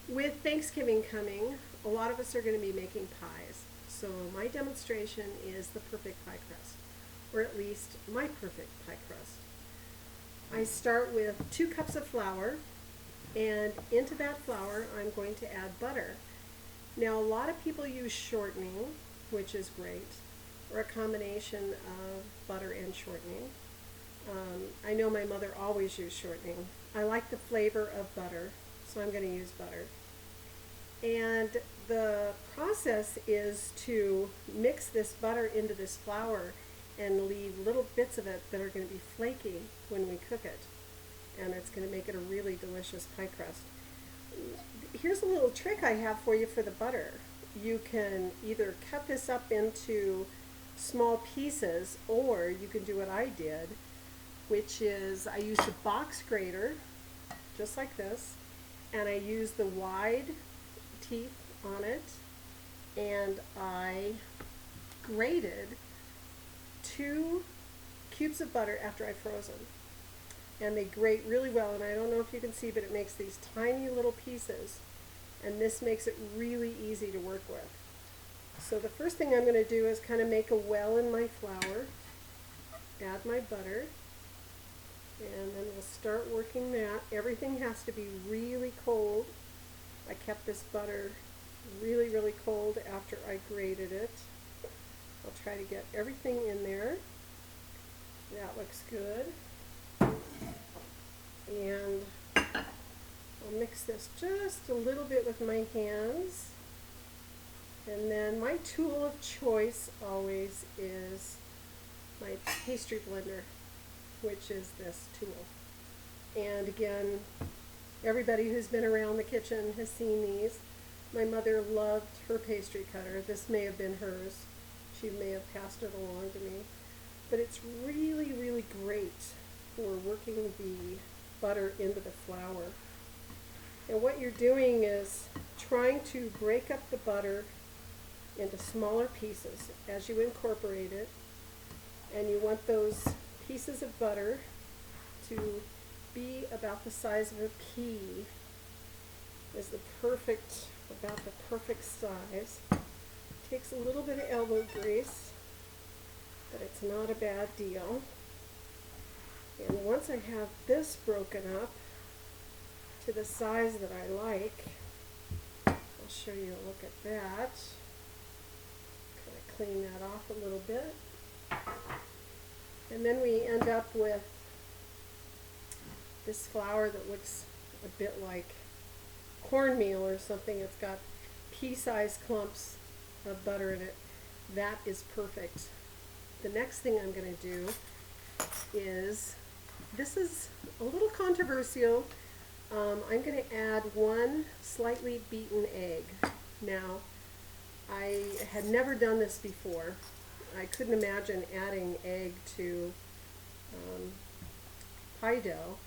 With Thanksgiving coming, a lot of us are going to be making pies. So my demonstration is the perfect pie crust, or at least my perfect pie crust. I start with 2 cups of flour, and into that flour I'm going to add butter. Now a lot of people use shortening, which is great, or a combination of butter and shortening. I know my mother always used shortening. I like the flavor of butter, so I'm going to use butter. And the process is to mix this butter into this flour and leave little bits of it that are going to be flaky when we cook it. And it's going to make it a really delicious pie crust. Here's a little trick I have for you for the butter. You can either cut this up into small pieces, or you can do what I did, which is I used a box grater, just like this, and I used the wide teeth on it, and I grated 2 cubes of butter after I froze them. And they grate really well, and I don't know if you can see, but it makes these tiny little pieces, and this makes it really easy to work with. So the first thing I'm going to do is kind of make a well in my flour, add my butter, and then we'll start working that. Everything has to be really cold. I kept this butter really, really cold after I grated it. I'll try to get everything in there. That looks good. And I'll mix this just a little bit with my hands. And then my tool of choice always is my pastry blender, which is this tool. And again, everybody who's been around the kitchen has seen these. My mother loved her pastry cutter. This may have been hers. She may have passed it along to me. But it's really, really great for working the butter into the flour. And what you're doing is trying to break up the butter into smaller pieces as you incorporate it. And you want those pieces of butter to be about the size of a pea. Is about the perfect size. Takes a little bit of elbow grease, but it's not a bad deal. And once I have this broken up to the size that I like, I'll show you a look at that. Kind of clean that off a little bit. And then we end up with this flour that looks a bit like cornmeal or something. It's got pea-sized clumps of butter in it. That is perfect. The next thing I'm going to do is, this is a little controversial. I'm going to add 1 slightly beaten egg. Now, I had never done this before. I couldn't imagine adding egg to pie dough,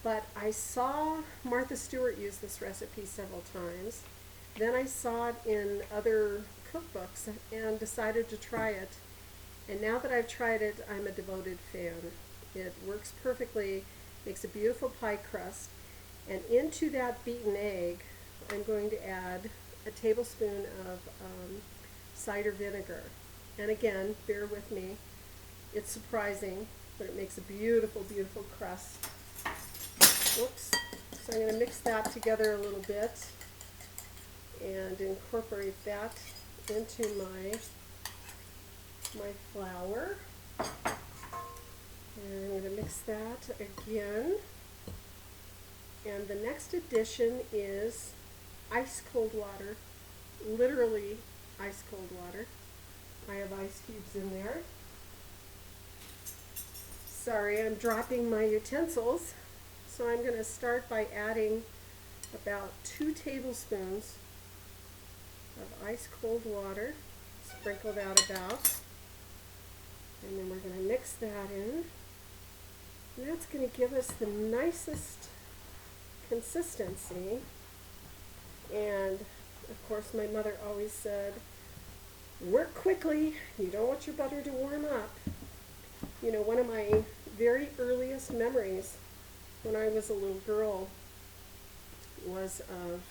but I saw Martha Stewart use this recipe several times. Then I saw it in other cookbooks and decided to try it. And now that I've tried it, I'm a devoted fan. It works perfectly, makes a beautiful pie crust. And into that beaten egg, I'm going to add a tablespoon of cider vinegar. And again, bear with me, it's surprising, but it makes a beautiful, beautiful crust. Whoops. So I'm going to mix that together a little bit and incorporate that into my flour. And I'm going to mix that again. And the next addition is ice cold water, literally ice cold water. I have ice cubes in there. Sorry, I'm dropping my utensils. So I'm going to start by adding about 2 tablespoons of ice cold water, sprinkled out about. And then we're going to mix that in. And that's going to give us the nicest consistency. And of course my mother always said, work quickly, you don't want your butter to warm up. You know, one of my very earliest memories when I was a little girl was of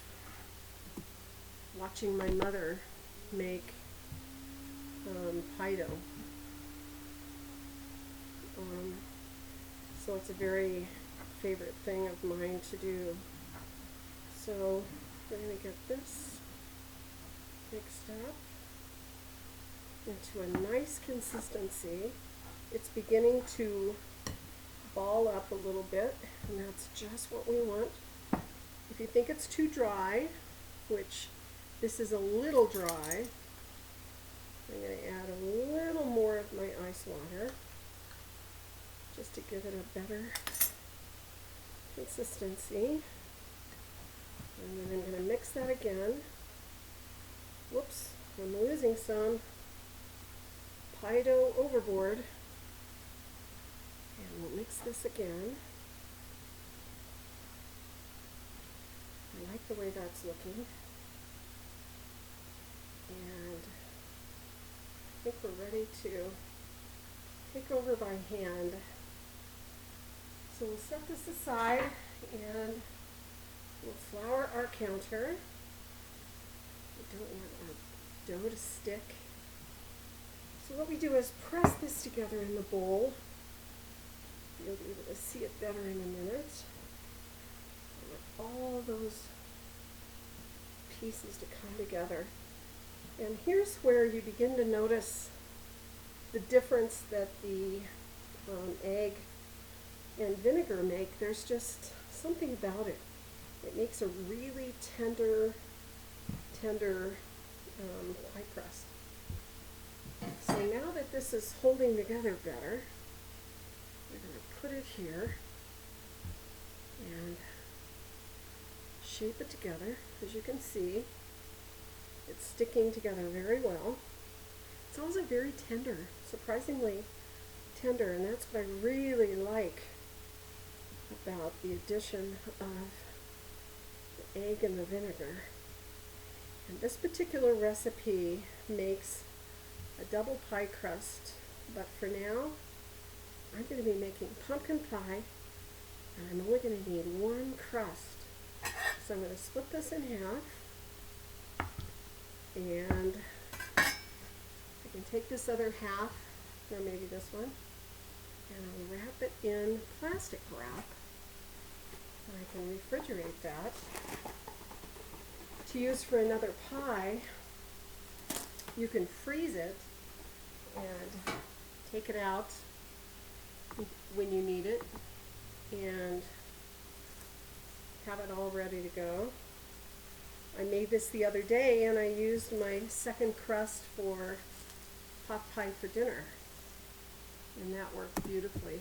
watching my mother make pie dough. So it's a very favorite thing of mine to do. So we're going to get this mixed up into a nice consistency. It's beginning to ball up a little bit, and that's just what we want. If you think it's too dry, which this is a little dry, I'm going to add a little more of my ice water just to give it a better consistency. And then I'm going to mix that again. Whoops, I'm losing some pie dough overboard. And we'll mix this again. I like the way that's looking. And I think we're ready to take over by hand. So we'll set this aside and we'll flour our counter. We don't want our dough to stick. So what we do is press this together in the bowl. You'll be able to see it better in a minute. I want all those pieces to come together. And here's where you begin to notice the difference that the egg and vinegar make. There's just something about it. It makes a really tender pie crust. So now that this is holding together better, we're going to put it here and shape it together. As you can see, it's sticking together very well. It's also very tender, surprisingly tender, and that's what I really like about the addition of the egg and the vinegar. And this particular recipe makes a double pie crust, but for now I'm going to be making pumpkin pie, and I'm only going to need one crust. So I'm going to split this in half, and I can take this other half, or maybe this one, and I'll wrap it in plastic wrap. I can refrigerate that to use for another pie. You can freeze it and take it out when you need it and have it all ready to go. I made this the other day and I used my second crust for pot pie for dinner, and that worked beautifully.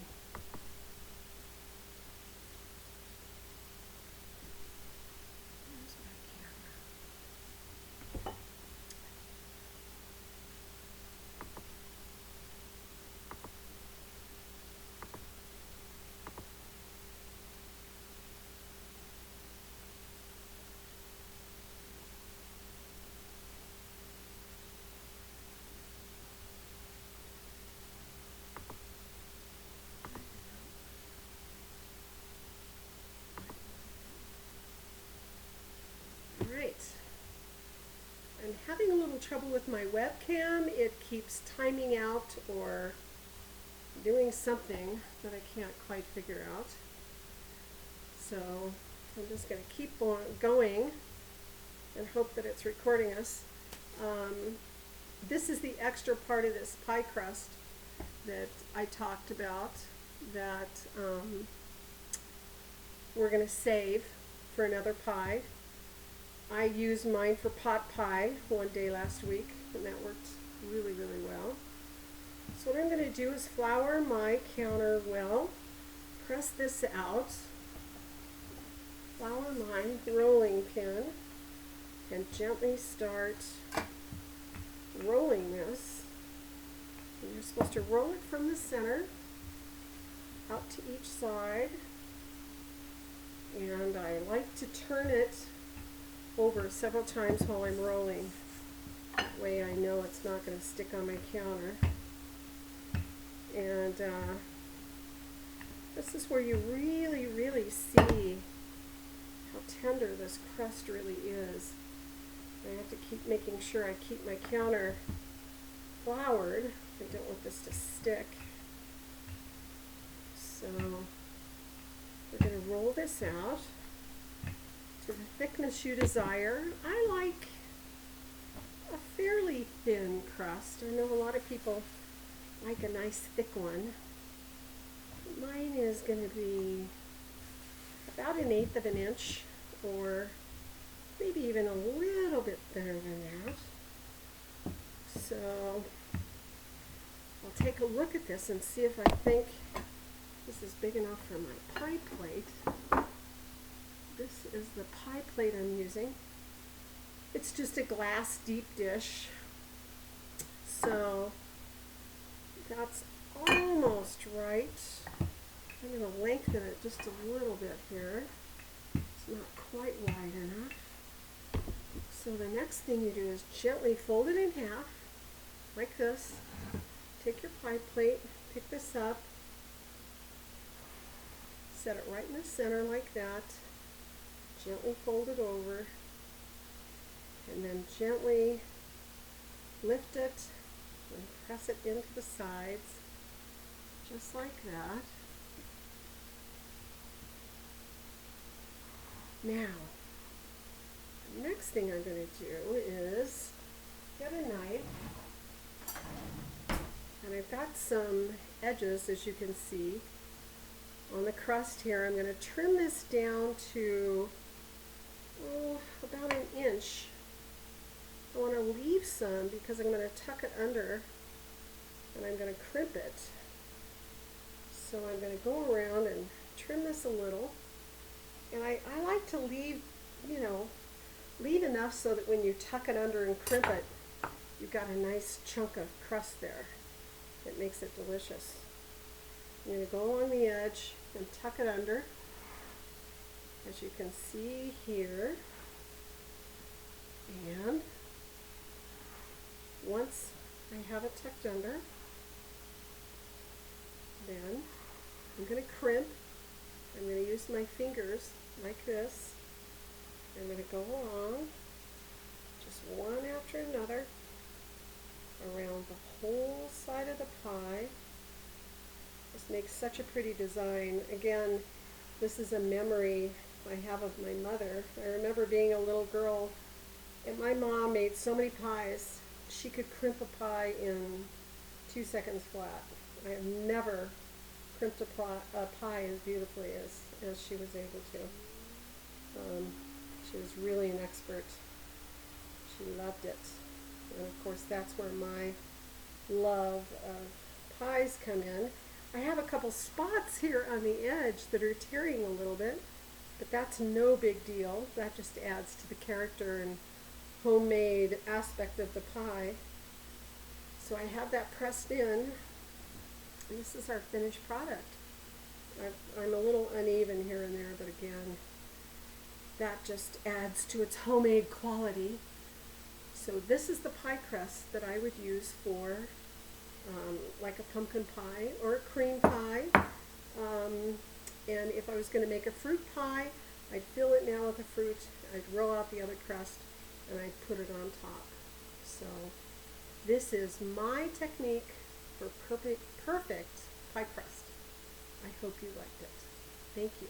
I'm having a little trouble with my webcam. It keeps timing out or doing something that I can't quite figure out. So I'm just going to keep going and hope that it's recording us. This is the extra part of this pie crust that I talked about that we're going to save for another pie. I used mine for pot pie one day last week, and that worked really, really well. So what I'm going to do is flour my counter well, press this out, flour my rolling pin, and gently start rolling this. And you're supposed to roll it from the center out to each side, and I like to turn it over several times while I'm rolling. That way I know it's not going to stick on my counter. And this is where you really, really see how tender this crust really is. I have to keep making sure I keep my counter floured. I don't want this to stick. So we're going to roll this out to the thickness you desire. I like a fairly thin crust. I know a lot of people like a nice thick one. Mine is going to be about 1/8 of an inch, or maybe even a little bit thinner than that. So I'll take a look at this and see if I think this is big enough for my pie plate. This is the pie plate I'm using. It's just a glass deep dish. So that's almost right. I'm going to lengthen it just a little bit here. It's not quite wide enough. So the next thing you do is gently fold it in half, like this. Take your pie plate, pick this up, set it right in the center like that. Gently fold it over, and then gently lift it and press it into the sides, just like that. Now, the next thing I'm going to do is get a knife, and I've got some edges, as you can see, on the crust here. I'm going to trim this down to about 1 inch. I want to leave some because I'm going to tuck it under and I'm going to crimp it. So I'm going to go around and trim this a little. And I like to leave, leave enough so that when you tuck it under and crimp it, you've got a nice chunk of crust there. It makes it delicious. I'm going to go along the edge and tuck it under, as you can see here. And once I have it tucked under, then I'm going to crimp. I'm going to use my fingers like this. I'm going to go along, just one after another, around the whole side of the pie. This makes such a pretty design. Again, this is a memory I have of my mother. I remember being a little girl, and my mom made so many pies. She could crimp a pie in 2 seconds flat. I have never crimped a pie as beautifully as she was able to. She was really an expert. She loved it. And of course, that's where my love of pies come in. I have a couple spots here on the edge that are tearing a little bit, but that's no big deal. That just adds to the character and homemade aspect of the pie. So I have that pressed in. And this is our finished product. I'm a little uneven here and there, but again, that just adds to its homemade quality. So this is the pie crust that I would use for like a pumpkin pie or a cream pie. And if I was going to make a fruit pie, I'd fill it now with the fruit, I'd roll out the other crust, and I'd put it on top. So this is my technique for perfect pie crust. I hope you liked it. Thank you.